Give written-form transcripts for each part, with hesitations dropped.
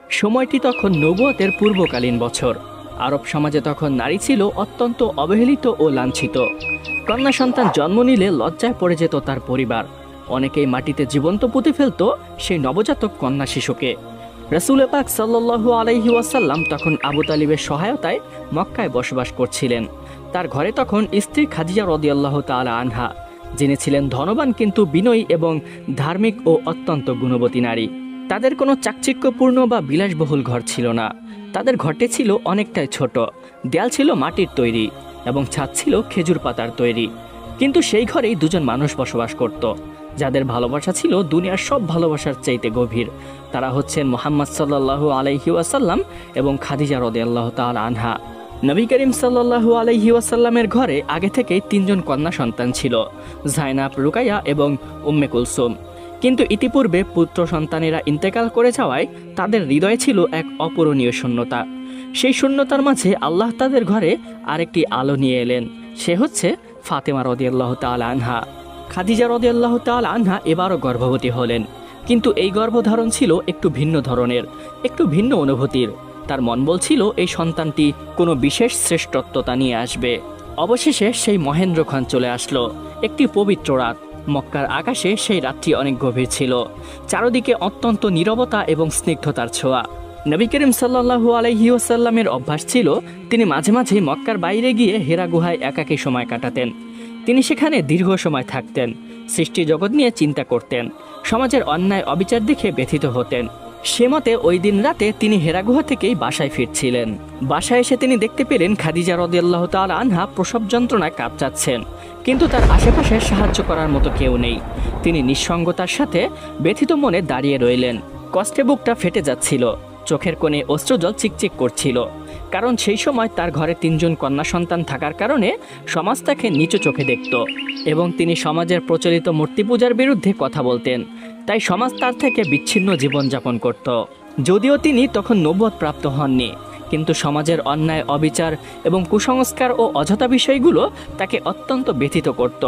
সময়টি তখন নবুয়তের পূর্বকালীন বছর। আরব সমাজে তখন নারী ছিল অত্যন্ত অবহেলিত ও লাঞ্ছিত। কন্যা সন্তান জন্ম নিলে লজ্জায় পড়ে যেত তার পরিবার। অনেকেই মাটিতে জীবন্ত পুঁতে ফেলত সেই নবজাতক কন্যা শিশুকে। রাসূল পাক সাল্লাল্লাহু আলাইহি ওয়াসাল্লাম তখন আবু তালিবের সহায়তায় মক্কায় বসবাস করছিলেন। তার ঘরে তখন স্ত্রী খাদিজা রাদিয়াল্লাহু তাআলা আনহা, যিনি ছিলেন ধনবান কিন্তু বিনয়ী এবং ধার্মিক ও অত্যন্ত গুণবতী নারী। তাদের কোনো চাকচিক্যপূর্ণ বা বিলাসবহুল ঘর ছিল না। তাদের ঘরটি ছিল অনেকটাই ছোট, দেয়াল ছিল মাটির তৈরি এবং ছাদ ছিল খেজুর পাতার তৈরি। কিন্তু সেই ঘরেই দুজন মানুষ বসবাস করত, যাদের ভালোবাসা ছিল দুনিয়ার সব ভালোবাসার চাইতে গভীর। তারা হচ্ছেন মুহাম্মদ সাল্লাল্লাহু আলাইহি ওয়াসাল্লাম এবং খাদিজা রাদিয়াল্লাহু তাআলা আনহা। নবী করিম সাল্লাল্লাহু আলাইহি ওয়াসাল্লামের ঘরে আগে থেকেই তিনজন কন্যা সন্তান ছিল, যায়নাব, রুকাইয়া এবং উম্মে কুলসুম। কিন্তু ইতিপূর্বে পুত্র সন্তানেরা ইন্তেকাল করে যাওয়ায় তাদের হৃদয়ে ছিল এক অপূরণীয় শূন্যতা। সেই শূন্যতার মাঝে আল্লাহ তাদের ঘরে আরেকটি আলো নিয়ে এলেন, সে হচ্ছে ফাতেমা রাদিয়াল্লাহু তাআলা আনহা। খাদিজা রাদিয়াল্লাহু তাআলা আনহা এবারও গর্ভবতী হলেন, কিন্তু এই গর্ভধারণ ছিল একটু ভিন্ন ধরনের, একটু ভিন্ন অনুভূতির। তার মন বলছিল এই সন্তানটি কোনো বিশেষ শ্রেষ্ঠত্বতা নিয়ে আসবে। অবশেষে সেই মহেন্দ্রক্ষণ চলে আসলো, একটি পবিত্র রাত। মক্কার আকাশে সেই রাতটি অনেক গভীর ছিল, চারদিকে অত্যন্ত নীরবতা এবং স্নিগ্ধতার ছোঁয়া। নবী করিম সাল্লাল্লাহু আলাইহি ওয়াসাল্লামের অভ্যাস ছিল তিনি মাঝে মাঝে মক্কার বাইরে গিয়ে হেরা গুহায় একাকী সময় কাটাতেন। তিনি সেখানে দীর্ঘ সময় থাকতেন, সৃষ্টি জগৎ নিয়ে চিন্তা করতেন, সমাজের অন্যায় অবিচার দেখে ব্যথিত হতেন। সে মতে ওই দিন রাতে তিনি হেরা গুহা থেকেই বাসায় ফিরছিলেন। বাসায় এসে তিনি দেখতে পেলেন খাদিজা রাদিয়াল্লাহু তাআলা আনহা প্রসব যন্ত্রণায় কাঁপছেন, কিন্তু তার আশেপাশে সাহায্য করার মতো কেউ নেই। তিনি নিঃসঙ্গতার সাথে ব্যথিত মনে দাঁড়িয়ে রইলেন। কষ্টে বুকটা ফেটে যাচ্ছিল, চোখের কোণে অশ্রুজল চিকচিক করছিল। কারণ সেই সময় তার ঘরে তিনজন কন্যা সন্তান থাকার কারণে সমাজ তাকে নিচু চোখে দেখত এবং তিনি সমাজের প্রচলিত মূর্তি পূজার বিরুদ্ধে কথা বলতেন। তাই সমাজ তার থেকে বিচ্ছিন্ন জীবনযাপন করত। যদিও তিনি তখন নবুয়ত প্রাপ্ত হননি, কিন্তু সমাজের অন্যায় অবিচার এবং কুসংস্কার ও অযথা বিষয়গুলো তাকে অত্যন্ত ব্যথিত করত।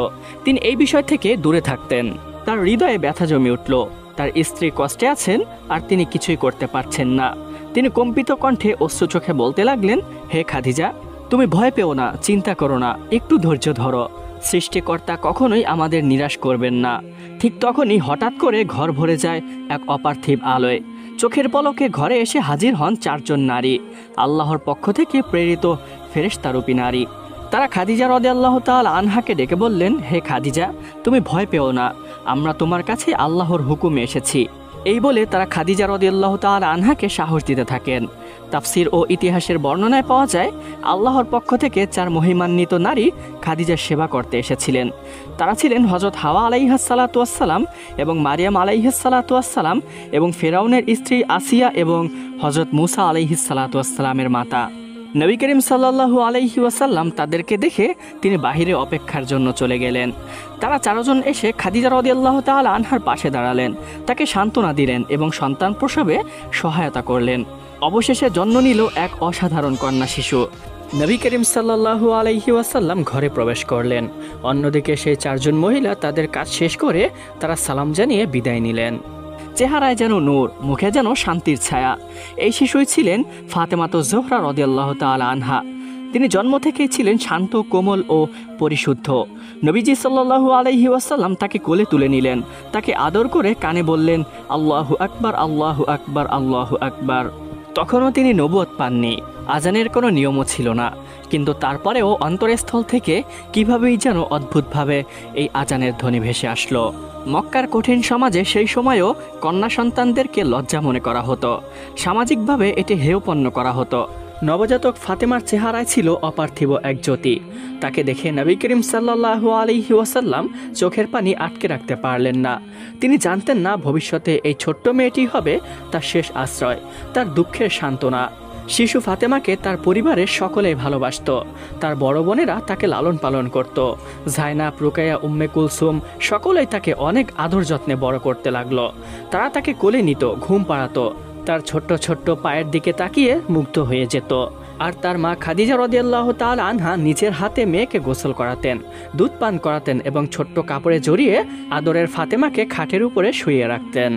তিনি এই বিষয় থেকে দূরে থাকতেন। তার হৃদয়ে ব্যথা জমে উঠল। তার স্ত্রী কষ্টে আছেন আর তিনি কিছুই করতে পারছেন না। তিনি কম্পিত কণ্ঠে অশ্রু চোখে বলতে লাগলেন, হে খাদিজা, তুমি ভয় পেও না, চিন্তা করো না, একটু ধৈর্য ধরো। সৃষ্টিকর্তা কখনোই আমাদের নিরাশ করবেন না। ঠিক তখনই হঠাৎ করে ঘর ভরে যায় এক অপার্থিব আলোয়। চোখের পলকে ঘরে এসে হাজির হন চারজন নারী, আল্লাহর পক্ষ থেকে প্রেরিত ফেরেশতারূপী নারী। তারা খাদিজা রাদিয়াল্লাহু তাআলা আনহাকে ডেকে বললেন, হে খাদিজা, তুমি ভয় পেও না, আমরা তোমার কাছে আল্লাহর হুকুমে এসেছি। এই বলে তারা খাদিজা রাদিয়াল্লাহু তাআলা আনহাকে সাহস দিতে থাকেন। তাফসির ও ইতিহাসের বর্ণনায় পাওয়া যায় আল্লাহর পক্ষ থেকে চার মহিমান্বিত নারী খাদিজার সেবা করতে এসেছিলেন। তারা ছিলেন হযরত হাওয়া আলাইহিস সালাতু ওয়াস সালাম এবং মারিয়াম আলাইহিস সালাতু ওয়াস সালাম এবং ফেরাউনের স্ত্রী আসিয়া এবং হযরত মূসা আলাইহিস সালাতু ওয়াস সালামের মাতা। নবী করিম সাল্লাল্লাহু আলাইহি ওয়াসাল্লাম তাদেরকে দেখে তিনি বাহিরে অপেক্ষার জন্য চলে গেলেন। তারা চারজন এসে খাদিজা রাদিয়াল্লাহু তাআলা আনহার পাশে দাঁড়ালেন, তাকে সান্ত্বনা দিলেন এবং সন্তান প্রসবে সহায়তা করলেন। অবশেষে জন্ম নিল এক অসাধারণ কন্যা শিশু। নবী করিম সাল্লাল্লাহু আলাইহি ওয়াসাল্লাম ঘরে প্রবেশ করলেন। অন্যদিকে সেই চারজন মহিলা তাদের কাজ শেষ করে তারা সালাম জানিয়ে বিদায় নিলেন। চেহারায় যেন নূর, মুখে যেন শান্তির ছায়া। এই শিশুই ছিলেন ফাতেমাতো জোহরা রাদিয়াল্লাহু তাআলা আনহা। তিনি জন্ম থেকেই ছিলেন শান্ত, কোমল ও পরিশুদ্ধ। নবীজি সাল্লাল্লাহু আলাইহি ওয়াসাল্লাম তাকে কোলে তুলে নিলেন, তাকে আদর করে কানে বললেন, আল্লাহু আকবার, আল্লাহু আকবার, আল্লাহু আকবার। তখনও তিনি নবুয়ত পাননি, আজানের কোনো নিয়মও ছিল না, কিন্তু তারপরেও অন্তরস্থল থেকে কিভাবেই যেন অদ্ভুতভাবে এই আজানের ধ্বনি ভেসে আসলো। মক্কার কঠিন সমাজে সেই সময়ও কন্যা সন্তানদেরকে লজ্জা মনে করা হতো, সামাজিকভাবে এটি হেয়পন্ন করা হতো। নবজাতক ফাতেমার চেহারায় ছিল অপার্থিব এক জ্যোতি। তাকে দেখে নবী করিম সাল্লাল্লাহু আলাইহি ওয়াসাল্লাম চোখের পানি আটকে রাখতে পারলেন না। তিনি জানতেন না ভবিষ্যতে এই ছোট্ট মেয়েটি হবে তার শেষ আশ্রয়, তার দুঃখের সান্ত্বনা। শিশু ফাতেমাকে তার পরিবারের সকলেই ভালোবাসত। তার বড় বোনেরা তাকে লালন পালন করত। যায়নাব, রুকাইয়া, উম্মে কুলসুম সকলেই তাকে অনেক আদর যত্নে বড় করতে লাগলো। তারা তাকে কোলে নিত, ঘুম পাড়াতো, তার ছোট্ট ছোট্ট পায়ের দিকে তাকিয়ে মুগ্ধ হয়ে যেত। আর তার মা খাদিজা রাদিয়াল্লাহু তাআলা আনহা নিজের হাতে মেয়েকে গোসল করাতেন, দুধ পান করাতেন এবং ছোট্ট কাপড়ে জড়িয়ে আদরের ফাতেমাকে খাটের উপরে শুইয়ে রাখতেন।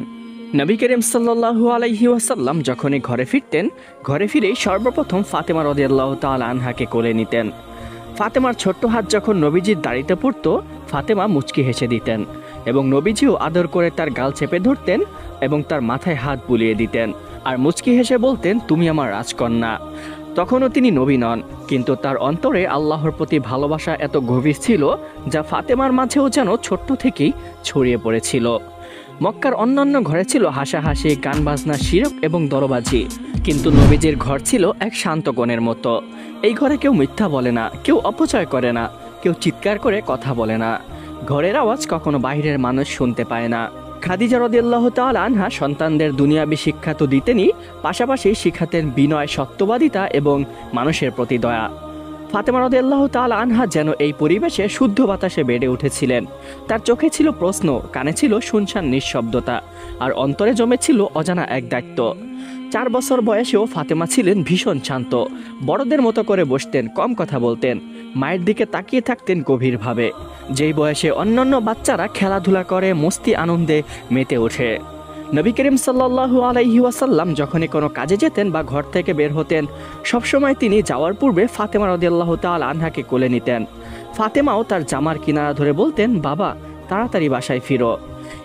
নবী করিম সাল্লাল্লাহু আলাইহি ওয়াসাল্লাম যখনই ঘরে ফিরতেন, ঘরে ফিরেই সর্বপ্রথম ফাতেমা রাদিয়াল্লাহু তাআলা আনহাকে কোলে নিতেন। ফাতেমার ছোট্ট হাত যখন নবীজির দাড়িতে পড়তো, ফাতেমা মুচকি হেসে দিতেন এবং নবীজিও আদর করে তার গাল চেপে ধরতেন এবং তার মাথায় হাত বুলিয়ে দিতেন আর মুচকি হেসে বলতেন, তুমি আমার রাজকন্যা। তখনও তিনি নবী নন, কিন্তু তার অন্তরে আল্লাহর প্রতি ভালোবাসা এত গভীর ছিল যা ফাতেমার মাঝেও যেন ছোট্ট থেকেই ছড়িয়ে পড়েছিল। মক্কার অন্যান্য ঘরে ছিল হাসাহাসি, গান বাজনা, শিরক এবং দরবাজি, কিন্তু নবীজির ঘর ছিল এক শান্ত কোণের মতো। এই ঘরে কেউ মিথ্যা বলে না, কেউ অপচয় করে না, কেউ চিৎকার করে কথা বলে না। ঘরের আওয়াজ কখনো বাইরের মানুষ শুনতে পায় না। খাদিজা রাদিয়াল্লাহু তাআলা আনহা সন্তানদের দুনিয়াবী শিক্ষা তো দিতেনই, পাশাপাশি শিখাতেন বিনয়, সত্যবাদিতা এবং মানুষের প্রতি দয়া। ফাতেমা রাদিয়াল্লাহু তাআলা আনহা যেন এই পরিবেশে শুদ্ধ বাতাসে বেড়ে উঠেছিলেন। তার চোখে ছিল প্রশ্ন, কানে ছিল শুনশান নিঃশব্দতা, আর অন্তরে জমেছিল অজানা এক দায়িত্ব। 4 বছর বয়সেও ফাতেমা ছিলেন ভীষণ শান্ত। বড়দের মতো করে বসতেন, কম কথা বলতেন, মায়ের দিকে তাকিয়ে থাকতেন গভীরভাবে। যেই বয়সে অন্যান্য বাচ্চারা খেলাধুলা করে, মস্তি আনন্দে মেতে ওঠে। নবী করিম সাল্লাল্লাহু আলাইহি ওয়াসাল্লাম যখনই কোনো কাজে যেতেন বা ঘর থেকে বের হতেন, সবসময় তিনি যাওয়ার পূর্বে ফাতেমা রাদিয়াল্লাহু তাআলা আনহাকে কোলে নিতেন। ফাতেমাও তার জামার কিনারা ধরে বলতেন, বাবা তাড়াতাড়ি বাসায় ফিরো।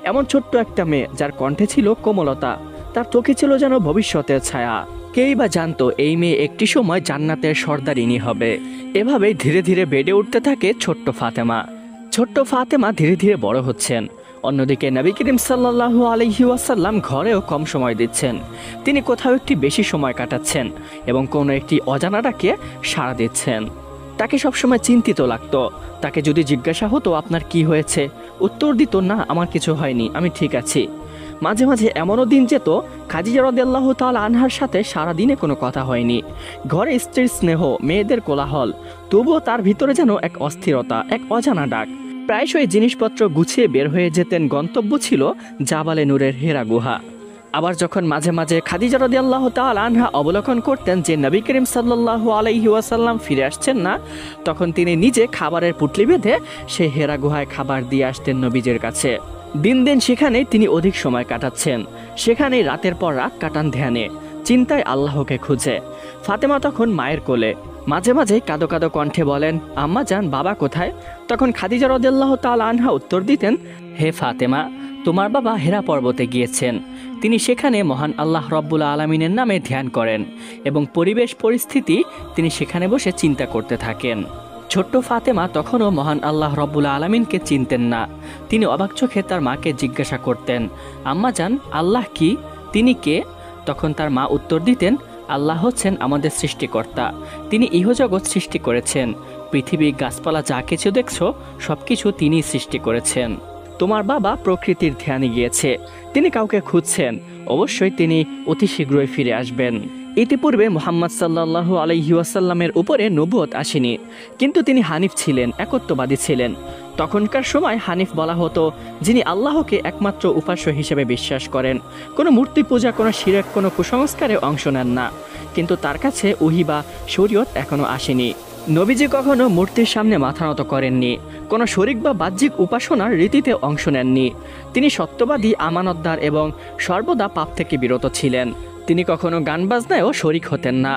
এমন ছোট্ট একটা মেয়ে যার কণ্ঠে ছিল কোমলতা, তার চোখে ছিল যেন ভবিষ্যতের ছায়া। কেই বা জানতো এই মেয়ে একটি সময় জান্নাতের সর্দারিনী হবে। এভাবেই ধীরে ধীরে বেড়ে উঠতে থাকে ছোট্ট ফাতেমা। ছোট্ট ফাতেমা ধীরে ধীরে বড় হচ্ছেন। অন্যদিকে নবী করিম সাল্লাল্লাহু আলাইহি ওয়াসাল্লাম ঘরেও কম সময় দিচ্ছেন। তিনি কোথাও একটি বেশি সময় কাটাচ্ছেন এবং কোনো একটি অজানা ডাকে সাড়া দিচ্ছেন। তাকে সবসময় চিন্তিত লাগতো। তাকে যদি জিজ্ঞাসা হতো আপনার কি হয়েছে, উত্তর দিত, না আমার কিছু হয়নি, আমি ঠিক আছি। মাঝে মাঝে এমনও দিন যেত খাদিজা রাদিয়াল্লাহু তাআলা আনহার সাথে সারাদিনে কোনো কথা হয়নি। ঘরে স্ত্রীর স্নেহ, মেয়েদের কোলাহল, তবুও তার ভিতরে যেন এক অস্থিরতা, এক অজানা ডাক। প্রায়শই জিনিসপত্র গুছিয়ে বের হয়ে যেতেন। গন্তব্য ছিল জাবালে নূরের হেরা গুহা। আবার যখন মাঝে মাঝে খাদিজা রাদিয়াল্লাহু তাআলা আনহা অবলোকন করতেন যে নবী করিম সাল্লাল্লাহু আলাইহি ওয়াসাল্লাম ফিরে আসছেন না, তখন তিনি নিজে খাবারের পুটলি বেঁধে সেই হেরা গুহায় খাবার দিয়ে আসতেন নবীজির কাছে। দিন দিন সেখানেই তিনি অধিক সময় কাটাচ্ছেন। সেখানেই রাতের পর রাত কাটান ধ্যানে, চিন্তায়, আল্লাহকে খুঁজে। ফাতেমা তখন মায়ের কোলে। মাঝে মাঝে কাঁদো কাঁদো কণ্ঠে বলেন, আম্মা জান, বাবা কোথায়? তখন খাদিজা রাদিয়াল্লাহু তাআলা আনহা উত্তর দিতেন, হে ফাতেমা, তোমার বাবা হেরা পর্বতে গিয়েছেন। তিনি সেখানে মহান আল্লাহ রব্বুল আলামিনের নামে ধ্যান করেন এবং পরিবেশ পরিস্থিতি তিনি সেখানে বসে চিন্তা করতে থাকেন। ছোট্ট ফাতেমা তখনও মহান আল্লাহ রব্বুল আলামিনকে চিনতেন না। তিনি অবাক চোখে তার মাকে জিজ্ঞাসা করতেন, আম্মা জান, আল্লাহ কি? তিনি কে? তখন তার মা উত্তর দিতেন, আল্লাহ হচ্ছেন আমাদের সৃষ্টিকর্তা। তিনি ইহজগৎ সৃষ্টি করেছেন। পৃথিবী, গাছপালা যা কিছু দেখছো সবকিছু তিনিই সৃষ্টি করেছেন। তোমার বাবা প্রকৃতির ধ্যানে গিয়েছে, তিনি কাউকে খুঁজছেন। অবশ্যই তিনি অতি শীঘ্রই ফিরে আসবেন। ইতিপূর্বে মুহাম্মদ সাল্লাল্লাহু আলাইহি ওয়াসাল্লামের উপরে নবুয়ত আসেনি, কিন্তু তিনি হানিফ ছিলেন, একত্ববাদী ছিলেন। তখনকার সময় হানিফ বলা হতো যিনি আল্লাহকে একমাত্র উপাস্য হিসেবে বিশ্বাস করেন, কোনো মূর্তি পূজা, কোনো শিরক, কোনো কুসংস্কারে অংশ নেন না। কিন্তু তার কাছে ওহী বা শরীয়ত এখনো আসেনি। নবীজি কখনো মূর্তির সামনে মাথা নত করেননি, কোনো শরিক বা বাহ্যিক উপাসনার রীতিতে অংশ নেননি। তিনি সত্যবাদী, আমানতদার এবং সর্বদা পাপ থেকে বিরত ছিলেন। তিনি কখনো গান বাজনায়ও শরিক হতেন না।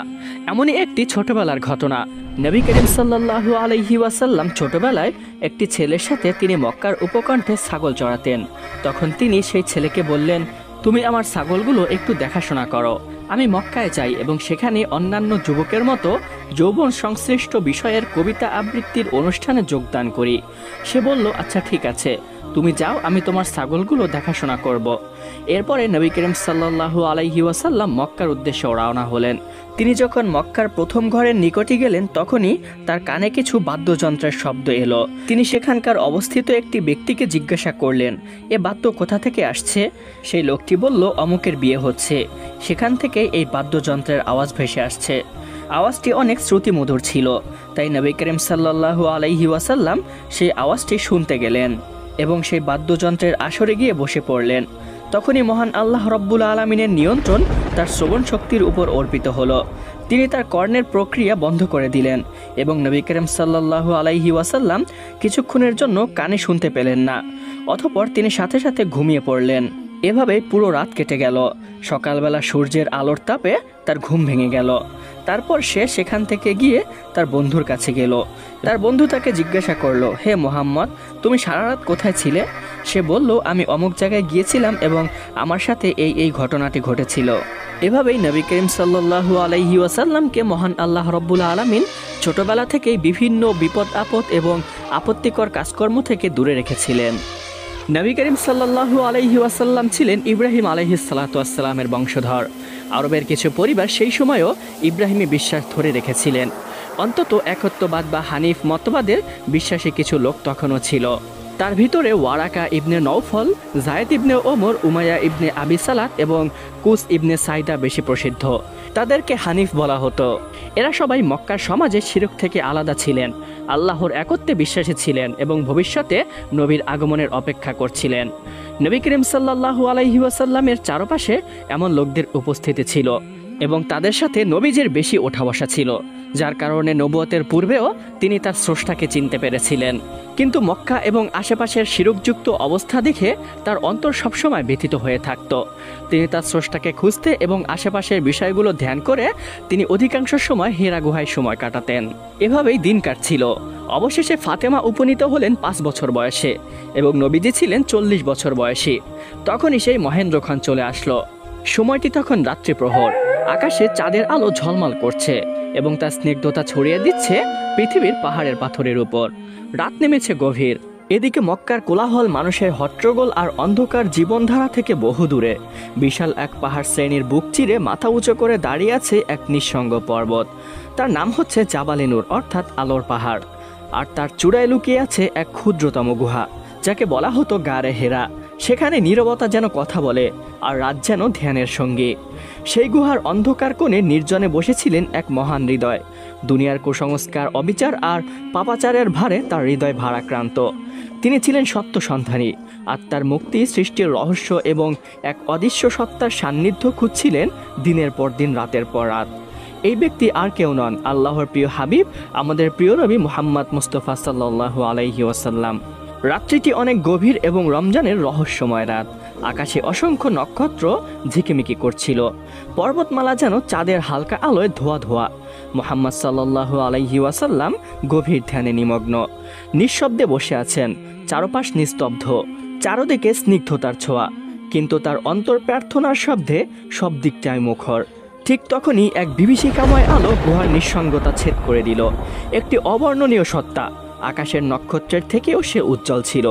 এমনই একটি ছোটবেলার ঘটনা। নবী করিম সাল্লাল্লাহু আলাইহি ওয়াসাল্লাম ছোটবেলায় একটি ছেলের সাথে তিনি মক্কার উপকণ্ঠে ছাগল চড়াতেন। তখন তিনি সেই ছেলেকে বললেন, তুমি আমার ছাগলগুলো একটু দেখাশোনা করো। আমি মক্কায় যাই এবং সেখানে অন্যান্য যুবকের মতো যৌবন সংশ্লিষ্ট বিষয়ের কবিতা আবৃত্তির অনুষ্ঠানে যোগদান করি। সে বলল, আচ্ছা ঠিক আছে, তুমি যাও, আমি তোমার ছাগলগুলো দেখাশোনা করব। এরপরে নবী করিম সাল্লাল্লাহু আলাইহি ওয়াসাল্লাম মক্কার উদ্দেশ্যে রওনা হলেন। তিনি যখন মক্কার প্রথম ঘরের নিকটে গেলেন, তখনই তার কানে কিছু বাদ্যযন্ত্রের শব্দ এলো। তিনি সেখানকার অবস্থিত একটি ব্যক্তিকে জিজ্ঞাসা করলেন, এ বাদ্য কোথা থেকে আসছে? সেই লোকটি বলল, অমুকের বিয়ে হচ্ছে, সেখান থেকে এই বাদ্যযন্ত্রের আওয়াজ ভেসে আসছে। আওয়াজটি অনেক শ্রুতিমধুর ছিল, তাই নবী করিম সাল্লাল্লাহু আলাইহি ওয়াসাল্লাম সেই আওয়াজটি শুনতে গেলেন এবং সেই বাদ্যযন্ত্রের আসরে গিয়ে বসে পড়লেন। তখনই মহান আল্লাহ রব্বুল আলামিনের নিয়ন্ত্রণ তার শ্রবণ শক্তির উপর অর্পিত হলো। তিনি তার কর্ণের প্রক্রিয়া বন্ধ করে দিলেন এবং নবী করিম সাল্লাল্লাহু আলাইহি ওয়াসাল্লাম কিছুক্ষণের জন্য কানে শুনতে পেলেন না। অতঃপর তিনি সাথে সাথে ঘুমিয়ে পড়লেন। এভাবেই পুরো রাত কেটে গেল। সকালবেলা সূর্যের আলোর তাপে তার ঘুম ভেঙে গেল। তারপর সে সেখান থেকে গিয়ে তার বন্ধুর কাছে গেল। তার বন্ধু তাকে জিজ্ঞাসা করলো, হে মোহাম্মদ, তুমি সারা রাত কোথায় ছিলে? সে বলল, আমি অমুক জায়গায় গিয়েছিলাম এবং আমার সাথে এই ঘটনাটি ঘটেছিল। এভাবেই নবী করিম সাল্লাল্লাহু আলাইহি ওয়াসাল্লামকে মহান আল্লাহ রব্বুল আলামিন ছোটবেলা থেকেই বিভিন্ন বিপদ আপদ এবং আপত্তিকর কাজকর্ম থেকে দূরে রেখেছিলেন। নবী করিম সাল্লাল্লাহু আলাইহি ওয়াসাল্লাম ছিলেন ইব্রাহিম আলাইহিস সালাতু ওয়াসসালামের বংশধর। আরবের কিছু পরিবার সেই সময়ও ইব্রাহিমী বিশ্বাস ধরে রেখেছিলেন। অন্তত একত্ববাদ বা হানিফ মতবাদের বিশ্বাসী কিছু লোক তখনও ছিল। তার ভিতরে ওয়ারাকা ইবনে নৌফল, জায়েদ ইবনে ওমর, উমাইয়া ইবনে আবি সালাত এবং কুস ইবনে সাইদা বেশি প্রসিদ্ধ। তাদেরকে হানিফ বলা হতো। এরা সবাই মক্কার সমাজে শিরক থেকে আলাদা ছিলেন, আল্লাহর একত্বে বিশ্বাসী ছিলেন এবং ভবিষ্যতে নবীর আগমনের অপেক্ষা করছিলেন। নবী করিম সাল্লাল্লাহু আলাইহি ওয়াসাল্লামের চারপাশে এমন লোকদের উপস্থিতি ছিল এবং তাদের সাথে নবীজির বেশি ওঠা বসা ছিল, যার কারণে নবুয়তের পূর্বেও তিনি তার স্রষ্টাকে চিনতে পেরেছিলেন। কিন্তু মক্কা এবং আশেপাশের শিরকযুক্ত অবস্থা দেখে তার অন্তর সবসময় ব্যথিত হয়ে থাকত। তিনি তার স্রষ্টাকে খুঁজতে এবং আশেপাশের বিষয়গুলো ধ্যান করে তিনি অধিকাংশ সময় হেরা গুহায় সময় কাটাতেন। এভাবেই দিন কাটছিল। অবশেষে ফাতেমা উপনীত হলেন 5 বছর বয়সে এবং নবীজি ছিলেন 40 বছর বয়সী। তখনই সেই মহেন্দ্রক্ষণ চলে আসলো। সময়টি তখন রাত্রি প্রহর। আকাশে চাঁদের আলো ঝলমল করছে এবং তার স্নিগ্ধতা ছড়িয়ে দিচ্ছে পৃথিবীর পাহাড়ের পাথরের উপর। রাত নেমেছে গভীর। এদিকে মক্কার কোলাহল, মানুষের হট্টগোল আর অন্ধকার জীবনধারা থেকে বহু দূরে বিশাল এক পাহাড় শ্রেণীর বুক চিরে মাথা উঁচু করে দাঁড়িয়ে আছে এক নিঃসঙ্গ পর্বত। তার নাম হচ্ছে জাবালে নূর, অর্থাৎ আলোর পাহাড়। আর তার চূড়ায় লুকিয়ে আছে এক ক্ষুদ্রতম গুহা, যাকে বলা হতো গারে হেরা। সেখানে নীরবতা যেন কথা বলে আর রাত যেন ধ্যানের সঙ্গী। সেই গুহার অন্ধকার কোণে নির্জনে বসেছিলেন এক মহান হৃদয়। দুনিয়ার কুসংস্কার, অবিচার আর পাপাচারের ভারে তার হৃদয় ভারাক্রান্ত। তিনি ছিলেন সত্য সন্ধানী, আত্মার মুক্তি, সৃষ্টির রহস্য এবং এক অদৃশ্য সত্তার সান্নিধ্য খুঁজছিলেন দিনের পর দিন, রাতের পর রাত। এই ব্যক্তি আর কেউ নন, আল্লাহর প্রিয় হাবিব, আমাদের প্রিয় নবী মুহাম্মদ মুস্তাফা সাল্লাল্লাহু আলাইহি ওয়াসাল্লাম। রাত্রিটি অনেক গভীর এবং রমজানের রহস্যময় রাত। আকাশে অসংখ্য নক্ষত্র ঝিকিমিকি করছিল। পর্বতমালা যেন চাঁদের হালকা আলোয় ধোয়া ধোয়া। মুহাম্মদ সাল্লাল্লাহু আলাইহি ওয়াসাল্লাম গভীর ধ্যানে নিমগ্ন, নিঃশব্দে বসে আছেন। চারপাশ নিস্তব্ধ, চারদিকে স্নিগ্ধতার ছোঁয়া, কিন্তু তার অন্তর প্রার্থনার শব্দে সব দিকটাই মুখর। ঠিক তখনই এক বিভীষিকাময় আলো গুহার নিঃসঙ্গতা ছেদ করে দিল। একটি অবর্ণনীয় সত্তা, আকাশের নক্ষত্রের থেকেও সে উজ্জ্বল ছিল,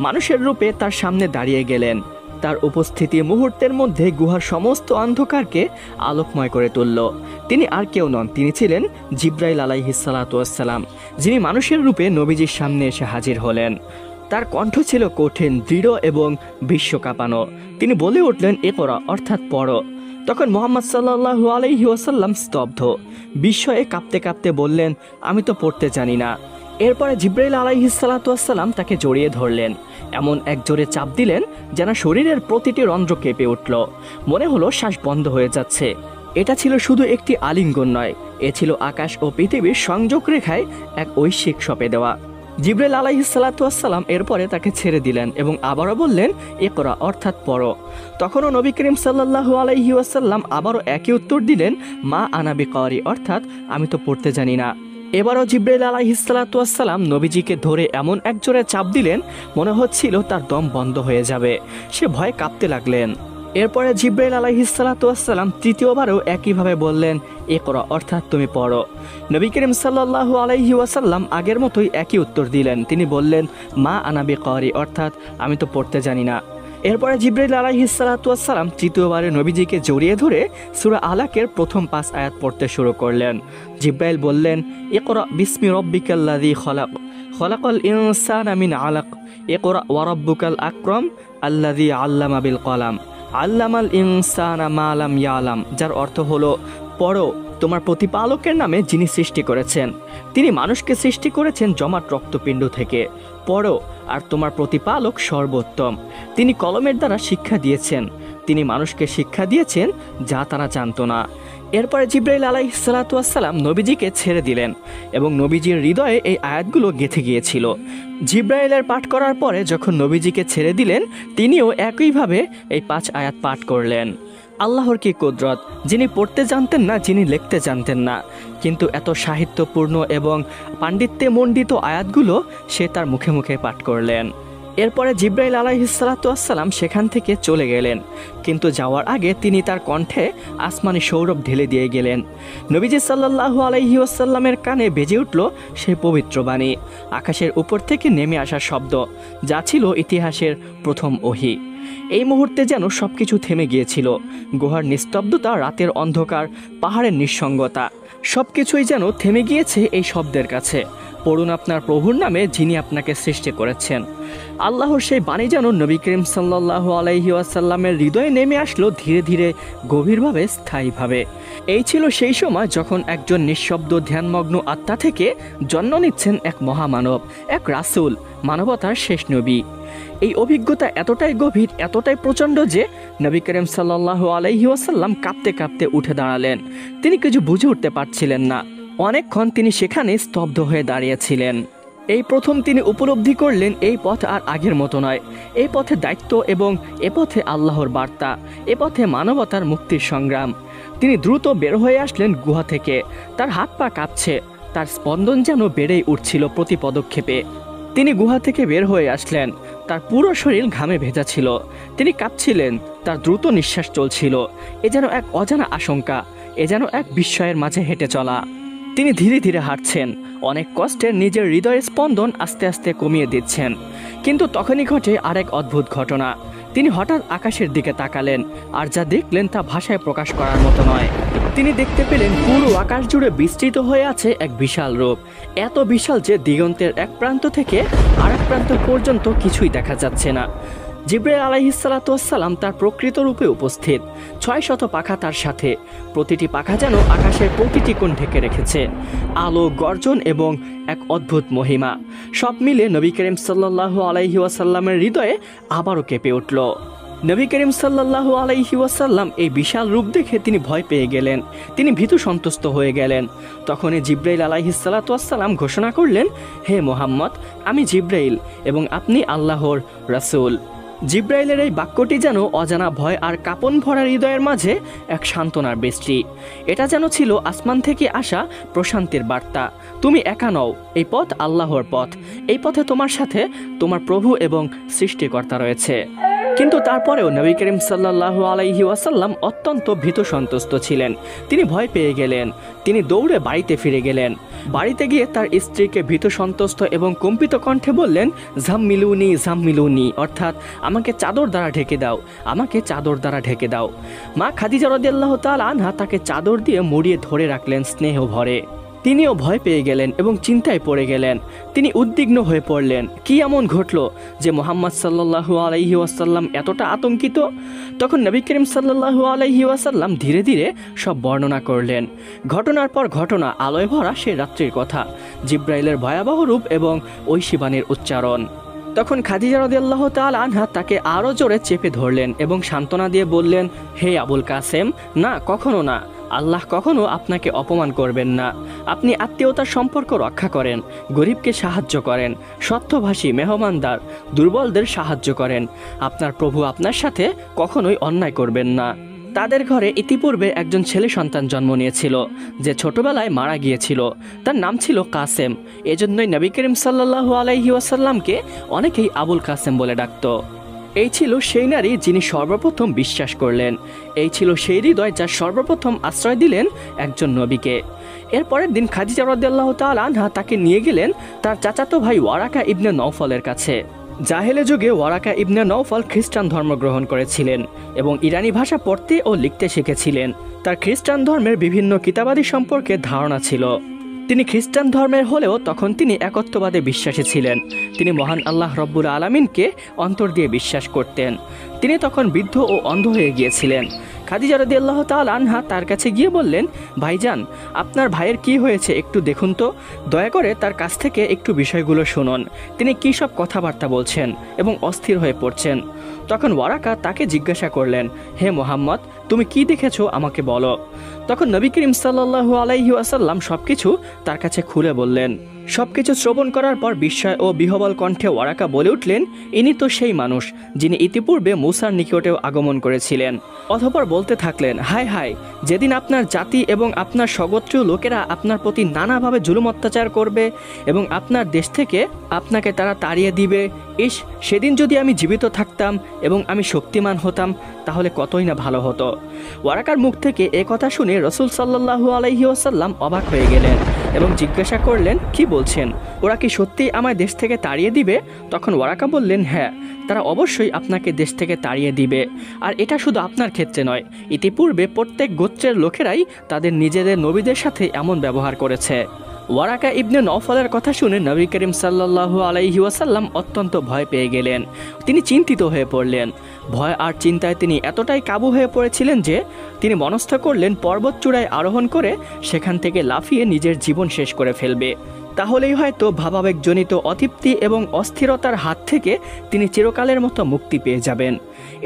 মানুষের রূপে তার সামনে দাঁড়িয়ে গেলেন। তার উপস্থিতি মুহূর্তের মধ্যে গুহার সমস্ত অন্ধকারকে আলোকময় করে তুলল। তিনি আর কেউ নন, তিনি ছিলেন জিব্রাইল আলাইহিস সালাতু ওয়াসসালাম, যিনি মানুষের রূপে নবীজির সামনে এসে হাজির হলেন। তার কণ্ঠ ছিল কঠিন, দৃঢ় এবং বিশ্ব কাঁপানো। তিনি বলে উঠলেন, ইকরা, অর্থাৎ পড়ো। তখন মুহাম্মদ সাল্লাল্লাহু আলাইহি ওয়াসাল্লাম স্তব্ধ, বিস্ময়ে কাঁপতে কাঁপতে বললেন, আমি তো পড়তে জানি না। এরপরে জিব্রাইল আলাইহিস সালাতু ওয়াসসালাম তাকে জড়িয়ে ধরলেন, এমন এক জোরে চাপ দিলেন যেন শরীরের প্রতিটি রন্ধ্র কেঁপে উঠল। মনে হলো শ্বাস বন্ধ হয়ে যাচ্ছে। এটা ছিল শুধু একটি আলিঙ্গন নয়, এ ছিল আকাশ ও পৃথিবীর সংযোগ রেখায় এক ঐশ্বিক সঁপে দেওয়া। জিব্রাইল আলাইহিস সালাতু ওয়াসসালাম এরপরে তাকে ছেড়ে দিলেন এবং আবারও বললেন, ইকরা, অর্থাৎ পড়ো। তখনও নবী করিম সাল্লাল্লাহু আলাইহি ওয়াসাল্লাম আবারও একই উত্তর দিলেন, মা আনা বিকারি, অর্থাৎ আমি তো পড়তে জানি না। এবারও জিব্রাইল আলাইহিস সালাতু ওয়াসসালাম নবীজিকে ধরে এমন এক জোরে চাপ দিলেন, মনে হচ্ছিল তার দম বন্ধ হয়ে যাবে। সে ভয়ে কাঁপতে লাগলেন। এরপরে জিব্রাইল আলাইহিস সালাতু ওয়াসসালাম তৃতীয়বারও একইভাবে বললেন, ইকরা, অর্থাৎ তুমি পড়ো। নবী করিম সাল্লাল্লাহু আলাইহি ওয়াসাল্লাম আগের মতোই একই উত্তর দিলেন। তিনি বললেন, মা আনা বিকারি, অর্থাৎ আমি তো পড়তে জানি না। এরপরে জিব্রাইল আলাইহিস সালাতু ওয়াসসালাম তৃতীয়বারে নবীজিকে জড়িয়ে ধরে সূরা আলাকের প্রথম 5 আয়াত পড়তে শুরু করলেন। জিব্রাইল বললেন, ইকরা বিসমি রাব্বিকাল্লাযী খলাক, খলাকাল ইনসানা মিন আলাক, ইকরা ওয়া রাব্বুকাল আকরাম আল্লাযী আল্লামা বিল কলাম, আল্লামাল ইনসানা মা লাম ইয়ালাম, যার অর্থ হলো, পড়ো, তোমার প্রতিপালকের নামে যিনি সৃষ্টি করেছেন। তিনি মানুষকে সৃষ্টি করেছেন জমাট রক্তপিণ্ড থেকে। পড়ো, আর তোমার প্রতিপালক সর্বোত্তম, তিনি কলমের দ্বারা শিক্ষা দিয়েছেন। তিনি মানুষকে শিক্ষা দিয়েছেন যা তারা জানতো না। এরপরে জিব্রাইল আলাইহিস সালাতু ওয়াস সালাম নবীজিকে ছেড়ে দিলেন এবং নবীজির হৃদয়ে এই আয়াতগুলো গেঁথে গিয়েছিল। জিব্রাইলের পাঠ করার পরে যখন নবীজিকে ছেড়ে দিলেন, তিনিও একইভাবে এই 5 আয়াত পাঠ করলেন। আল্লাহর কি কুদরত, যিনি পড়তে জানতেন না, যিনি লিখতে জানতেন না, কিন্তু এত সাহিত্যপূর্ণ এবং পাণ্ডিত্যে মণ্ডিত আয়াতগুলো সে তার মুখে মুখে পাঠ করলেন। এরপরে জিব্রাইল আলাইহিস সালাতু ওয়াস সালাম সেখান থেকে চলে গেলেন, কিন্তু যাওয়ার আগে তিনি তার কণ্ঠে আসমানি সৌরভ ঢেলে দিয়ে গেলেন। নবীজি সাল্লাল্লাহু আলাইহি ওয়াসাল্লামের কানে বেজে উঠল সেই পবিত্র বাণী, আকাশের উপর থেকে নেমে আসা শব্দ, যা ছিল ইতিহাসের প্রথম ওহী। এই মুহূর্তে যেন সবকিছু থেমে গিয়েছিল। গুহার নিস্তব্ধতা, রাতের অন্ধকার, পাহাড়ের নিঃসঙ্গতা, সবকিছুই যেন থেমে গিয়েছে এই শব্দের কাছে। পড়ুন আপনার প্রভুর নামে, যিনি আপনাকে সৃষ্টি করেছেন। আল্লাহর সেই বাণী যেন নবী করিম সাল্লাল্লাহু আলাইহি ওয়াসাল্লামের হৃদয়ে নেমে আসলো ধীরে ধীরে, গভীরভাবে, স্থায়ীভাবে। এই ছিল সেই সময় যখন একজন নিঃশব্দ ধ্যানমগ্ন আত্মা থেকে জন্ম নিচ্ছেন এক মহামানব, এক রাসূল, মানবতার শেষ নবী। এই অভিজ্ঞতা এতটাই গভীর, এতটাই প্রচণ্ড যে নবী করিম সাল্লাল্লাহু আলাইহি ওয়াসাল্লাম কাঁপতে কাঁপতে উঠে দাঁড়ালেন। তিনি কিছু বুঝে উঠতে পারছিলেন না। অনেকক্ষণ তিনি সেখানে স্তব্ধ হয়ে দাঁড়িয়েছিলেন। এই প্রথম তিনি উপলব্ধি করলেন এই পথ আর আগের মতো নয়। এই পথে দায়িত্ব এবং এ পথে আল্লাহর বার্তা, এ পথে মানবতার মুক্তির সংগ্রাম। তিনি দ্রুত বের হয়ে আসলেন গুহা থেকে। তার হাত পা কাঁপছে, তার স্পন্দন যেন বেড়েই উঠছিল প্রতি পদক্ষেপে। তিনি গুহা থেকে বের হয়ে আসলেন। তার পুরো শরীর ঘামে ভেজা ছিল। তিনি কাঁপছিলেন, তার দ্রুত নিঃশ্বাস চলছিল। এ যেন এক অজানা আশঙ্কা, এ যেন এক বিস্ময়ের মাঝে হেঁটে চলা। তিনি ধীরে ধীরে হাঁটছেন, অনেক কষ্টে নিজের হৃদয়ের স্পন্দন আস্তে আস্তে কমিয়ে দিচ্ছেন। কিন্তু তখনই ঘটে আরেক অদ্ভুত ঘটনা। তিনি হঠাৎ আকাশের দিকে তাকালেন, আর যা দেখলেন তা ভাষায় প্রকাশ করার মতো নয়। তিনি দেখতে পেলেন পুরো আকাশ জুড়ে বিস্তৃত হয়ে আছে এক বিশাল রূপ, এত বিশাল যে দিগন্তের এক প্রান্ত থেকে আরেক প্রান্ত পর্যন্ত কিছুই দেখা যাচ্ছে না। জিব্রাইল আলাইহিস সালাতু ওয়াস সালাম তার প্রকৃত রূপে উপস্থিত। 600 পাখা তার সাথে, প্রতিটি পাখা যেন আকাশের প্রতিটি কোণ ঢেকে রেখেছে। আলো, গর্জন এবং এক অদ্ভুত মহিমা, সব মিলে নবী করিম সাল্লাল্লাহু আলাইহি ওয়াসাল্লামের হৃদয়ে আবারও কেঁপে উঠল। নবী করিম সাল্লাল্লাহু আলাইহি ওয়াসাল্লাম এই বিশাল রূপ দেখে তিনি ভয় পেয়ে গেলেন, তিনি ভীতু সন্তুষ্ট হয়ে গেলেন। তখনই জিব্রাইল আলাইহিস সালাতু ওয়াস সালাম ঘোষণা করলেন, হে মুহাম্মদ, আমি জিব্রাইল এবং আপনি আল্লাহর রাসূল। জিব্রাইলের এই বাক্যটি যেন অজানা ভয় আর কাঁপন ভরা হৃদয়ের মাঝে এক সান্ত্বনার বৃষ্টি। এটা যেন ছিল আসমান থেকে আসা প্রশান্তির বার্তা। তুমি একা নও, এই পথ আল্লাহর পথ। এই পথে তোমার সাথে তোমার প্রভু এবং সৃষ্টিকর্তা রয়েছে। কিন্তু তারপরেও নবী করিম সাল্লাল্লাহু আলাইহি ওয়াসাল্লাম অত্যন্ত ভীত সন্তুষ্ট ছিলেন। তিনি ভয় পেয়ে গেলেন। তিনি দৌড়ে বাড়িতে ফিরে গেলেন। বাড়িতে গিয়ে তার স্ত্রীকে ভীত সন্তুষ্ট এবং কম্পিত কণ্ঠে বললেন, জাম্মিলুনি জাম্মিলুনি, অর্থাৎ আমাকে চাদর দ্বারা ঢেকে দাও, আমাকে চাদর দ্বারা ঢেকে দাও। মা খাদিজা রাদিয়াল্লাহু তাআলা আনহা তাকে চাদর দিয়ে মুড়িয়ে ধরে রাখলেন স্নেহ ভরে। তিনিও ভয় পেয়ে গেলেন এবং চিন্তায় পড়ে গেলেন। তিনি উদ্বিগ্ন হয়ে পড়লেন, কি এমন ঘটল যে মুহাম্মদ সাল্লাল্লাহু আলাইহি ওয়াসাল্লাম এতটা আতঙ্কিত? তখন নবী করিম সাল্লাল্লাহু আলাইহি ওয়াসাল্লাম ধীরে ধীরে সব বর্ণনা করলেন। ঘটনার পর ঘটনা, আলোয় ভরা সে রাত্রির কথা, জিব্রাইলের ভয়াবহ রূপ এবং ঐশী বাণীর উচ্চারণ। তখন খাদিজা রাদিয়াল্লাহু তাআলা আনহা তাকে আরও জোরে চেপে ধরলেন এবং সান্ত্বনা দিয়ে বললেন, হে আবুল কাসেম, না, কখনো না। আল্লাহ কখনো আপনাকে অপমান করবেন না। আপনি আত্মীয়তার সম্পর্ক রক্ষা করেন, গরিবকে সাহায্য করেন, সত্যভাষী, মেহমানদার, দুর্বলদের সাহায্য করেন। আপনার প্রভু আপনার সাথে কখনোই অন্যায় করবেন না। তাদের ঘরে ইতিপূর্বে একজন ছেলে সন্তান জন্ম নিয়েছিল, যে ছোটবেলায় মারা গিয়েছিল। তার নাম ছিল কাসেম। এজন্যই নবী করিম সাল্লাল্লাহু আলাইহি ওয়াসাল্লামকে অনেকেই আবুল কাসেম বলে ডাকত। এই ছিল সেই নারী যিনি সর্বপ্রথম বিশ্বাস করলেন। এই ছিল সেই হৃদয় যা সর্বপ্রথম আশ্রয় দিলেন একজন নবীকে। এরপরের দিন খাদিজা রাদিয়াল্লাহু তাআলা আনহা তাকে নিয়ে গেলেন তার চাচাতো ভাই ওয়ারাকা ইবনে নওফলের কাছে। জাহেলে যুগে ওয়ারাকা ইবনে নওফল খ্রিস্টান ধর্ম গ্রহণ করেছিলেন এবং ইরানি ভাষা পড়তে ও লিখতে শিখেছিলেন। তার খ্রিস্টান ধর্মের বিভিন্ন কিতাবাদি সম্পর্কে ধারণা ছিল। তিনি খ্রিস্টান ধর্মের হলেও তখন তিনি একত্ববাদে বিশ্বাসী ছিলেন। তিনি মহান আল্লাহ রব্বুল আলামিনকে অন্তর দিয়ে বিশ্বাস করতেন। তিনি তখন বৃদ্ধ ও অন্ধ হয়ে গিয়েছিলেন। খাদিজা রাদিয়াল্লাহু তাআলা আনহা তার কাছে গিয়ে বললেন, ভাইজান, আপনার ভাইয়ের কি হয়েছে একটু দেখুন তো, দয়া করে তার কাছ থেকে একটু বিষয়গুলো শুনুন। তিনি কী সব কথাবার্তা বলছেন এবং অস্থির হয়ে পড়ছেন। তখন ওয়ারাকা তাকে জিজ্ঞাসা করলেন, হে মোহাম্মদ, তুমি কি দেখেছো আমাকে বলো। তখন নবী করিম সাল্লাল্লাহু আলাইহি ওয়াসাল্লাম সবকিছু তার কাছে খুলে বললেন। সবকিছু শ্রবণ করার পর বিস্ময় ও বিহ্বল কণ্ঠে ওয়ারাকা বলে উঠলেন, ইনি তো সেই মানুষ যিনি ইতিপূর্বে মূসার নিকটেও আগমন করেছিলেন। অতঃপর বলতে থাকলেন, হায় হায়, যেদিন আপনার জাতি এবং আপনার স্বগোত্রীয় লোকেরা আপনার প্রতি নানাভাবে জুলুম অত্যাচার করবে এবং আপনার দেশ থেকে আপনাকে তারা তাড়িয়ে দিবে। ইস, সেদিন যদি আমি জীবিত থাকতাম এবং আমি শক্তিমান হতাম তাহলে কতই না ভালো হতো। ওয়ারাকার মুখ থেকে এ কথা শুনে রাসূল সাল্লাল্লাহু আলাইহি ওয়াসাল্লাম অবাক হয়ে গেলেন এবং জিজ্ঞাসা করলেন, কি বলছেন, ওরা কি সত্যিই আমায় দেশ থেকে তাড়িয়ে দিবে? তখন ওয়ারাকা বললেন, হ্যাঁ, তারা অবশ্যই আপনাকে দেশ থেকে তাড়িয়ে দিবে। আর এটা শুধু আপনার ক্ষেত্রে নয়, ইতিপূর্বে প্রত্যেক গোত্রের লোকেরাই তাদের নিজেদের নবীদের সাথে এমন ব্যবহার করেছে। ওয়ারাকা ইবনে নওফলের কথা শুনে নবী করিম সাল্লাল্লাহু আলাইহি ওয়াসাল্লাম অত্যন্ত ভয় পেয়ে গেলেন। তিনি চিন্তিত হয়ে পড়লেন। ভয় আর চিন্তায় তিনি এতটাই কাবু হয়ে পড়েছিলেন যে তিনি মনস্থ করলেন পর্বত চূড়ায় আরোহণ করে সেখান থেকে লাফিয়ে নিজের জীবন শেষ করে ফেলবে। তাহলেই হয়তো ভাবাবেগজনিত অতৃপ্তি এবং অস্থিরতার হাত থেকে তিনি চিরকালের মতো মুক্তি পেয়ে যাবেন।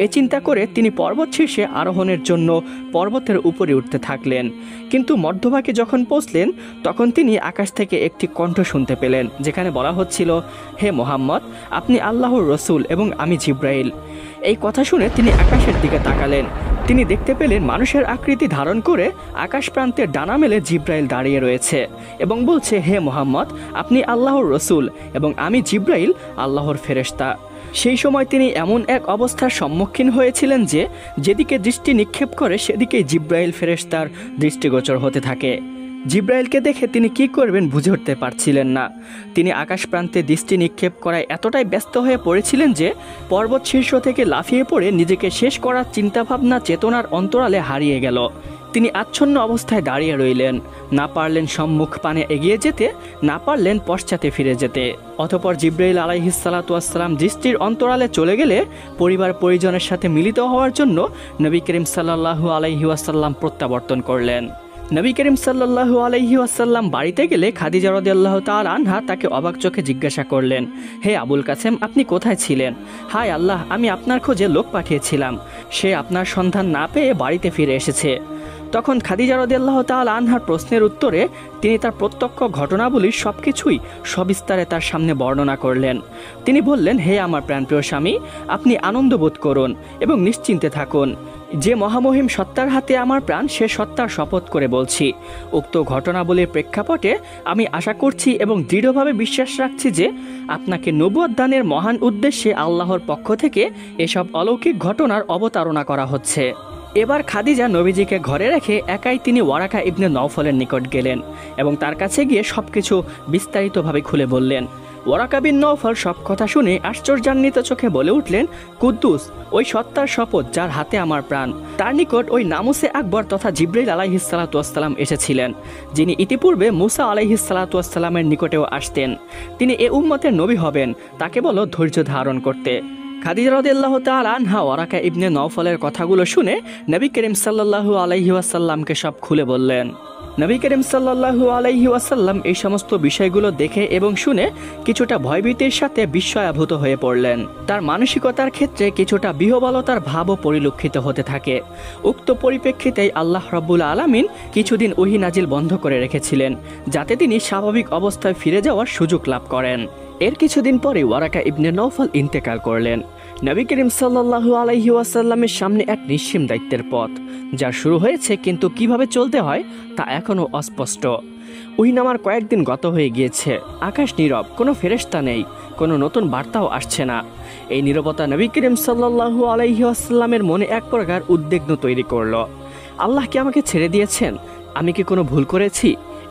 এ চিন্তা করে তিনি পর্বত শীর্ষে আরোহণের জন্য পর্বতের উপরে উঠতে থাকলেন। কিন্তু মধ্যভাগে যখন পৌঁছলেন তখন তিনি আকাশ থেকে একটি কণ্ঠ শুনতে পেলেন, যেখানে বলা হচ্ছিল, হে মোহাম্মদ, আপনি আল্লাহর রসুল এবং আমি জিব্রাইল। এই কথা শুনে তিনি আকাশের দিকে তাকালেন। তিনি দেখতে পেলেন মানুষের আকৃতি ধারণ করে আকাশ প্রান্তে ডানা মেলে জিব্রাইল দাঁড়িয়ে রয়েছে এবং বলছে, হে মোহাম্মদ, আপনি আল্লাহর রসুল এবং আমি জিব্রাইল, আল্লাহর ফেরেশতা। সেই সময় তিনি এমন এক অবস্থার সম্মুখীন হয়েছিলেন যে যেদিকে দৃষ্টি নিক্ষেপ করে সেদিকেই জিব্রাইল ফেরেশতার দৃষ্টিগোচর হতে থাকে। জিব্রাইলকে দেখে তিনি কি করবেন বুঝে উঠতে পারছিলেন না। তিনি আকাশ প্রান্তে দৃষ্টি নিক্ষেপ করায় এতটাই ব্যস্ত হয়ে পড়েছিলেন যে পর্বত শীর্ষ থেকে লাফিয়ে পড়ে নিজেকে শেষ করার চিন্তাভাবনা চেতনার অন্তরালে হারিয়ে গেল। তিনি আচ্ছন্ন অবস্থায় দাঁড়িয়ে রইলেন, না পারলেন সম্মুখ পানে এগিয়ে যেতে, না পারলেন পশ্চাতে ফিরে যেতে। অতঃপর জিব্রাইল আলাইহিসসালাতু ওয়াসসালাম দৃষ্টির অন্তরালে চলে গেলে পরিবার পরিজনের সাথে মিলিত হওয়ার জন্য নবী করিম সাল্লাল্লাহু আলাইহি ওয়াসাল্লাম প্রত্যাবর্তন করলেন। নবী করিম সাল্লাল্লাহু আলাইহি ওয়াসাল্লাম বাড়িতে গেলে খাদিজা রাদিয়াল্লাহু তাআলা আনহা তাকে অবাক চোখে জিজ্ঞাসা করলেন, হে আবুল কাসেম, আপনি কোথায় ছিলেন? হায় আল্লাহ, আমি আপনার খোঁজে লোক পাঠিয়েছিলাম, সে আপনার সন্ধান না পেয়ে বাড়িতে ফিরে এসেছে। তখন খাদিজা রাদিয়াল্লাহু তাআলা আনহার প্রশ্নের উত্তরে তিনি তার প্রত্যক্ষ ঘটনাবলীর সবকিছুই সবিস্তারে তার সামনে বর্ণনা করলেন। তিনি বললেন, হে আমার প্রাণপ্রিয় স্বামী, আপনি আনন্দ বোধ করুন এবং নিশ্চিন্তে থাকুন। যে মহামহিম সত্তার হাতে আমার প্রাণ, সে সত্তার শপথ করে বলছি, উক্ত ঘটনাবলীর প্রেক্ষাপটে আমি আশা করছি এবং দৃঢ়ভাবে বিশ্বাস রাখছি যে আপনাকে নবুয়ত দানের মহান উদ্দেশ্যে আল্লাহর পক্ষ থেকে এসব অলৌকিক ঘটনার অবতারণা করা হচ্ছে। এবার খাদিজা নবীজিকে ঘরে রেখে একাই তিনি ওয়ারাকা ইবনে নওফলের নিকট গেলেন এবং তার কাছে গিয়ে সবকিছু বিস্তারিতভাবে খুলে বললেন। ওয়ারাকা বিন নওফল সব কথা শুনে আশ্চর্যান্বিত চোখে বলে উঠলেন, কুদ্দুস, ওই সত্তার শপথ যার হাতে আমার প্রাণ, তার নিকট ওই নামুসে আকবর তথা জিব্রাইল আলাইহিসসালাতু ওয়াসসালাম এসেছিলেন, যিনি ইতিপূর্বে মুসা আলাইহিসসালাতু ওয়াসসালামের নিকটেও আসতেন। তিনি এ উম্মতের নবী হবেন, তাকে বলো ধৈর্য ধারণ করতে। খাদিজা রাদিয়াল্লাহু তাআলা আনহা ওয়ারাকা ইবনে নওফলের কথাগুলো শুনে নবী করিম সাল্লাল্লাহু আলাইহি ওয়াসাল্লামকে সব খুলে বললেন। নবী করিম সাল্লাল্লাহু আলাইহি ওয়াসাল্লাম এই সমস্ত বিষয়গুলো দেখে এবং শুনে কিছুটা ভয়ভীতির সাথে বিস্ময়াভূত হয়ে পড়লেন। তার মানসিকতার ক্ষেত্রে কিছুটা বিহ্বলতার ভাবও পরিলক্ষিত হতে থাকে। উক্ত পরিপ্রেক্ষিতেই আল্লাহ রাব্বুল আলামিন কিছুদিন ওহী নাজিল বন্ধ করে রেখেছিলেন, যাতে তিনি স্বাভাবিক অবস্থায় ফিরে যাওয়ার সুযোগ লাভ করেন। এর কিছুদিন পরে ওয়ারাকা ইবনে নওফল ইন্তেকাল করলেন। নবী করিম সাল্লাল্লাহু আলাইহি ওয়াসাল্লামের সামনে এক নিঃসীম দায়িত্বের পথ, যা শুরু হয়েছে কিন্তু কিভাবে চলতে হয় তা এখনও অস্পষ্ট। ওহী নামার কয়েকদিন গত হয়ে গিয়েছে, আকাশ নীরব, কোনো ফেরেশতা নেই, কোনো নতুন বার্তাও আসছে না। এই নীরবতা নবী করিম সাল্লাল্লাহু আলাইহি ওয়াসাল্লামের মনে এক প্রকার উদ্বিগ্ন তৈরি করলো। আল্লাহ কি আমাকে ছেড়ে দিয়েছেন? আমি কি কোনো ভুল করেছি?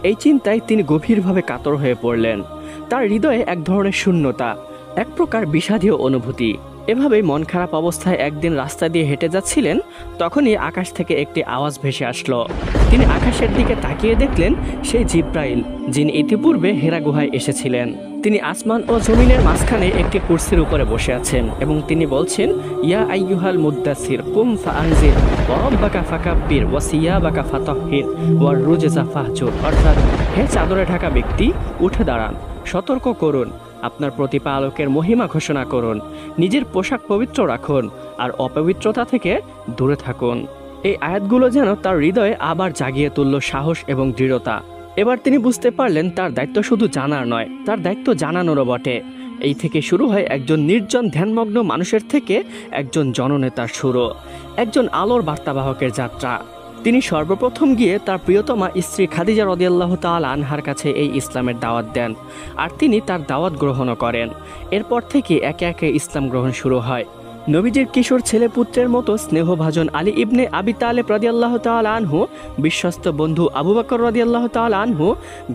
এই চিন্তায় তিনি গভীরভাবে কাতর হয়ে পড়লেন। তার হৃদয়ে এক ধরনের শূন্যতা, এক প্রকার বিষাদীয় অনুভূতি। এভাবেই মন খারাপ অবস্থায় একদিন রাস্তা দিয়ে হেঁটে যাচ্ছিলেন, তখনই আকাশ থেকে একটি আওয়াজ ভেসে আসলো। তিনি আকাশের দিকে তাকিয়ে দেখলেন সেই জিব্রাইল, যিনি ইতিপূর্বে হেরা গুহায় এসেছিলেন। তিনি আসমান ও জমিনের মাঝখানে একটি কুরসির উপরে বসে আছেন এবং তিনি বলছেন, ইয়া আইয়ুহাল মুদ্দাসির কুম ফাআনজির ওয়া রাব্বাকা ফাকাব্বির ওয়া সিয়াবাকা ফাতাহহির ওয়া রুজজা ফাহজুর। অর্থাৎ, হে চাদরে ঢাকা ব্যক্তি, উঠে দাঁড়ান, সতর্ক করুন, আপনার প্রতিপালকের মহিমা ঘোষণা করুন, নিজের পোশাক পবিত্র রাখুন আর অপবিত্রতা থেকে দূরে থাকুন। এই আয়াতগুলো যেন তার হৃদয়ে আবার জাগিয়ে তুলল সাহস এবং দৃঢ়তা। এবার তিনি বুঝতে পারলেন তার দায়িত্ব শুধু জানার নয়, তার দায়িত্ব জানানোরও বটে। এই থেকে শুরু হয় একজন নির্জন ধ্যানমগ্ন মানুষের থেকে একজন জননেতার শুরু, একজন আলোর বার্তাবাহকের যাত্রা। তিনি সর্বপ্রথম গিয়ে তার প্রিয়তমা স্ত্রী খাদিজা রাদিয়াল্লাহু তাআলা আনহার কাছে এই ইসলামের দাওয়াত দেন, আর তিনি তার দাওয়াত গ্রহণও করেন। এরপর থেকে একে একে ইসলাম গ্রহণ শুরু হয়। নবীজির কিশোর ছেলে পুত্রের মতো স্নেহভাজন আলী ইবনে আবি তালেব রাদিয়াল্লাহু তাআলা আনহু, বিশ্বস্ত বন্ধু আবু বকর রাদিয়াল্লাহু তাআলা আনহু,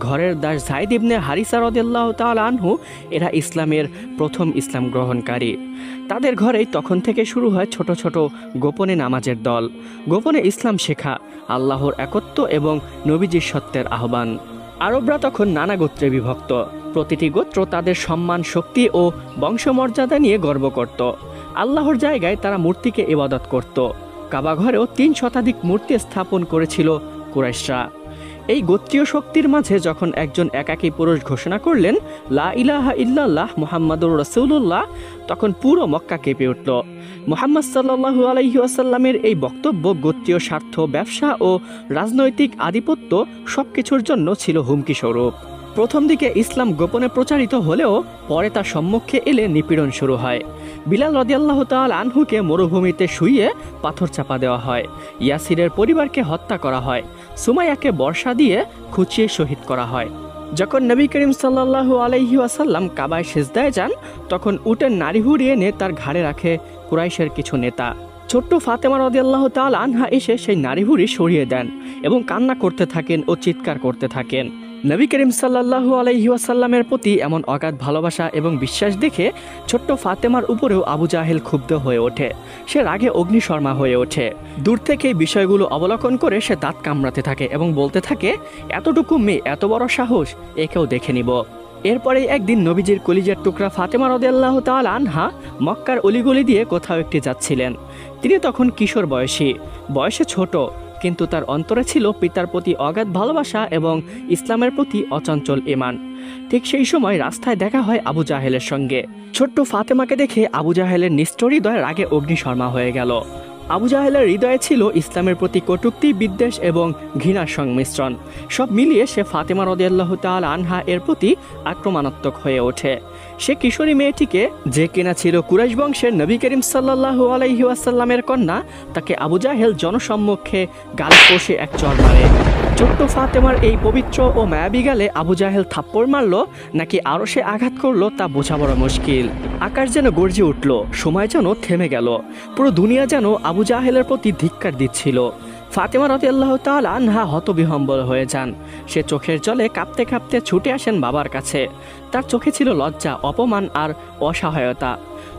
ঘরের দাস যায়েদ ইবনে হারিসা রাদিয়াল্লাহু তাআলা আনহু, এরা ইসলামের প্রথম ইসলাম গ্রহণকারী। তাদের ঘরেই তখন থেকে শুরু হয় ছোট ছোট গোপনে নামাজের দল, গোপনে ইসলাম শেখা, আল্লাহর একত্ব এবং নবীজির সত্যের আহ্বান। আরবরা তখন নানা গোত্রে বিভক্ত। প্রতিটি গোত্র তাদের সম্মান, শক্তি ও বংশমর্যাদা নিয়ে গর্ব করত। আল্লাহর জায়গায় তারা মূর্তিকে ইবাদত করত। কাবা ঘরেও ৩ শতাধিক মূর্তি স্থাপন করেছিল কুরাইশরা। এই গোত্রীয় শক্তির মাঝে যখন একজন একাকী পুরুষ ঘোষণা করলেন লা ইলাহা ইল্লাল্লাহ মুহাম্মাদুর রাসূলুল্লাহ, তখন পুরো মক্কা কেঁপে উঠল। মুহাম্মদ সাল্লাল্লাহু আলাইহি ওয়াসাল্লামের এই বক্তব্য গোত্রীয় স্বার্থ, ব্যবসা ও রাজনৈতিক আধিপত্য সবকিছুর জন্য ছিল হুমকি স্বরূপ। প্রথম দিকে ইসলাম গোপনে প্রচারিত হলেও পরে তার সম্মুখে এলে নিপীড়ন শুরু হয়। বিলাল রাদিয়াল্লাহু তাআলা আনহুকে মরুভূমিতে শুইয়ে পাথর চাপা দেওয়া হয়। ইয়াসিরের পরিবারকে হত্যা করা হয়। সুমাইয়াকে বর্ষা দিয়ে খুঁচিয়ে শহীদ করা হয়। যখন নবী করিম সাল্লাল্লাহু আলাইহি ওয়াসাল্লাম কাবায় সিজদায় যান, তখন উটের নাড়িভুড়ি এনে তার ঘাড়ে রাখে কুরাইশের কিছু নেতা। ছোট্ট ফাতেমা রাদিয়াল্লাহু তাআলা আনহা এসে সেই নাড়িভুড়ি সরিয়ে দেন এবং কান্না করতে থাকেন ও চিৎকার করতে থাকেন। নবী করিম সাল্লাল্লাহু আলাইহি ওয়াসাল্লামের প্রতি এমন অগাধ ভালোবাসা এবং বিশ্বাস দেখে ছোট্ট ফাতেমার উপরেও আবু জাহেল ক্ষুব্ধ হয়ে ওঠে। সে রাগে অগ্নিশর্মা হয়ে ওঠে। দূর থেকে বিষয়গুলো অবলোকন করে সে দাঁত কামড়াতে থাকে এবং বলতে থাকে, এতটুকু মেয়ে, এত বড় সাহস, একেও দেখে নিব। এরপরেই একদিন নবীজির কলিজার টুকরা ফাতেমা রাদিয়াল্লাহু তাআলা আনহা মক্কার অলিগলি দিয়ে কোথাও একটি যাচ্ছিলেন। তিনি তখন কিশোর বয়সে ছোট, কিন্তু তার অন্তরে ছিল পিতার প্রতি অগাধ ভালোবাসা এবং ইসলামের প্রতি অচঞ্চল ঈমান। ঠিক সেই সময় রাস্তায় দেখা হয় আবু জাহেলের সঙ্গে। ছোট্ট ফাতেমাকে দেখে আবু জাহেলের নিষ্ঠুর হৃদয় রাগে অগ্নিশর্মা হয়ে গেল। আবু জাহেলের হৃদয়ে ছিল ইসলামের প্রতি কটূক্তি, বিদ্বেষ এবং ঘৃণার সংমিশ্রণ। সব মিলিয়ে সে ফাতেমা রাদিয়াল্লাহু তাআলা আনহা এর প্রতি আক্রমণাত্মক হয়ে ওঠে। সে কিশোরী মেয়েটিকে, যে কিনা ছিল কুরাইশ বংশের নবী করিম সাল্লাল্লাহু আলাইহি ওয়াসাল্লামের কন্যা, তাকে আবু জাহেল জনসম্মুখে গালে কষে এক চড় মারে। ছোট্ট ফাতেমার এই পবিত্র ও মায়াবী গালে আবু জাহেল থাপ্পড় মারল নাকি আরো সে আঘাত করলো তা বোঝা বড় মুশকিল। আকাশ যেন গর্জে উঠল, সময় যেন থেমে গেল, পুরো দুনিয়া যেন আবু জাহেলের প্রতি ধিক্কার দিচ্ছিল। ফাতেমা রাদিয়াল্লাহু তাআলা আনহা হতবিহ্বল হয়ে যান। সে চোখের জলে কাঁপতে কাঁপতে ছুটে আসেন বাবার কাছে। তার চোখে ছিল লজ্জা, অপমান আর অসহায়তা।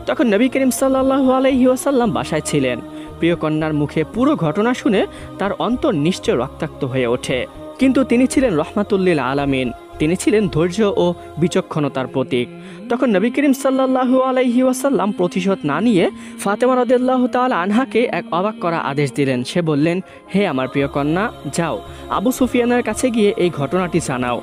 তখন নবী করিম সাল্লাল্লাহু আলাইহি ওয়াসাল্লাম বাসায় ছিলেন। প্রিয় কন্যার মুখে পুরো ঘটনা শুনে তার অন্তর নিশ্চয় রক্তাক্ত হয়ে ওঠে। কিন্তু তিনি ছিলেন রহমাতুল্লিল আলামিন, তিনি ছিলেন ধৈর্য ও বিচক্ষণতার প্রতীক। তখন নবী করিম সাল্লাল্লাহু আলাইহি ওয়াসাল্লাম প্রতিশোধ না নিয়ে ফাতেমা রাদিয়াল্লাহু তাআলা আনহাকে এক অবাক করা আদেশ দিলেন। সে বললেন, হে আমার প্রিয় কন্যা, যাও আবু সুফিয়ানের কাছে গিয়ে এই ঘটনাটি জানাও।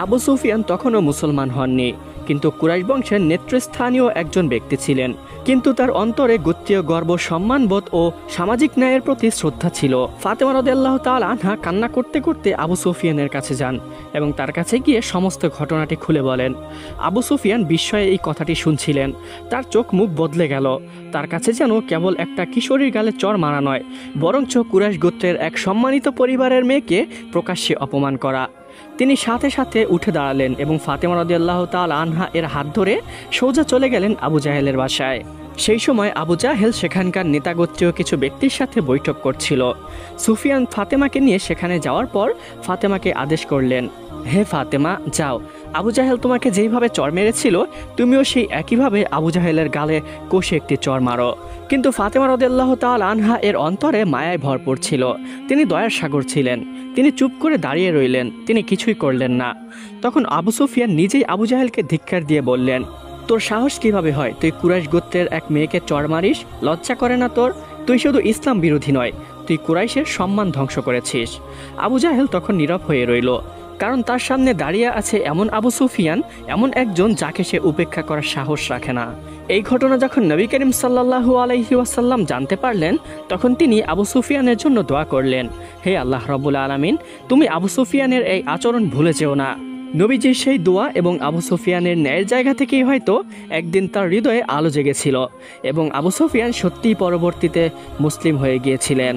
আবু সুফিয়ান তখনও মুসলমান হননি, কিন্তু কুরাইশ বংশের নেতৃস্থানীয় একজন ব্যক্তি ছিলেন। কিন্তু তার অন্তরে গোত্রীয় গর্ব, সম্মানবোধ ও সামাজিক ন্যায়ের প্রতি শ্রদ্ধা ছিল। ফাতেমা রাদিয়াল্লাহু তাআলা আনহা কান্না করতে করতে আবু সুফিয়ানের কাছে যান এবং তার কাছে গিয়ে সমস্ত ঘটনাটি খুলে বলেন। আবু সুফিয়ান বিস্ময়ে এই কথাটি শুনছিলেন। তার চোখ মুখ বদলে গেল। তার কাছে যেন কেবল একটা কিশোরীর গালে চড় মারা নয়, বরঞ্চ কুরাইশ গোত্রের এক সম্মানিত পরিবারের মেয়েকে প্রকাশ্যে অপমান করা। তিনি সাথে সাথে উঠে দাঁড়ালেন এবং ফাতেমা রাদিয়াল্লাহু তাআলা আনহা এর হাত ধরে সোজা চলে গেলেন আবু জাহেলের বাসায়। সেই সময় আবু জাহেল সেখানকার নেতাগোত্রীয় কিছু ব্যক্তির সাথে বৈঠক করছিল। সুফিয়ান ফাতেমাকে নিয়ে সেখানে যাওয়ার পর ফাতেমাকে আদেশ করলেন, হে ফাতেমা, যাও, আবু জাহেল তোমাকে যেইভাবে চড় মেরেছিল তুমিও সেই একইভাবে আবু জাহেলের গালে কষে একটি চড় মারো। কিন্তু ফাতেমা রাদিয়াল্লাহু তাআলা আনহা এর অন্তরে মায়ায় ভরপুর ছিল। তিনি দয়ার সাগর ছিলেন। তিনি চুপ করে দাঁড়িয়ে রইলেন, তিনি কিছুই করলেন না। তখন আবু সুফিয়ান নিজেই আবু জাহেলকে ধিক্কার দিয়ে বললেন, তোর সাহস কিভাবে হয়? তুই কুরাইশ গোত্রের এক মেয়েকে চড় মারিস? লজ্জা করে না তোর? তুই শুধু ইসলাম বিরোধী নয়, তুই কুরাইশের সম্মান ধ্বংস করেছিস। আবু জাহেল তখন নীরব হয়ে রইল। কারণ তার সামনে দাঁড়িয়ে আছে এমন আবু সুফিয়ান, এমন একজন যাকে সে উপেক্ষা করার সাহস রাখে না। এই ঘটনা যখন নবী করিম সাল্লাল্লাহু আলাইহি ওয়াসাল্লাম জানতে পারলেন, তখন তিনি আবু সুফিয়ানের জন্য দোয়া করলেন, হে আল্লাহ রাব্বুল আলামিন, তুমি আবু সুফিয়ানের এই আচরণ ভুলে যেও না। নবীজির সেই দোয়া এবং আবু সুফিয়ানের ন্যায়ের জায়গা থেকেই হয়তো একদিন তার হৃদয়ে আলো জেগেছিল এবং আবু সুফিয়ান সত্যিই পরবর্তীতে মুসলিম হয়ে গিয়েছিলেন।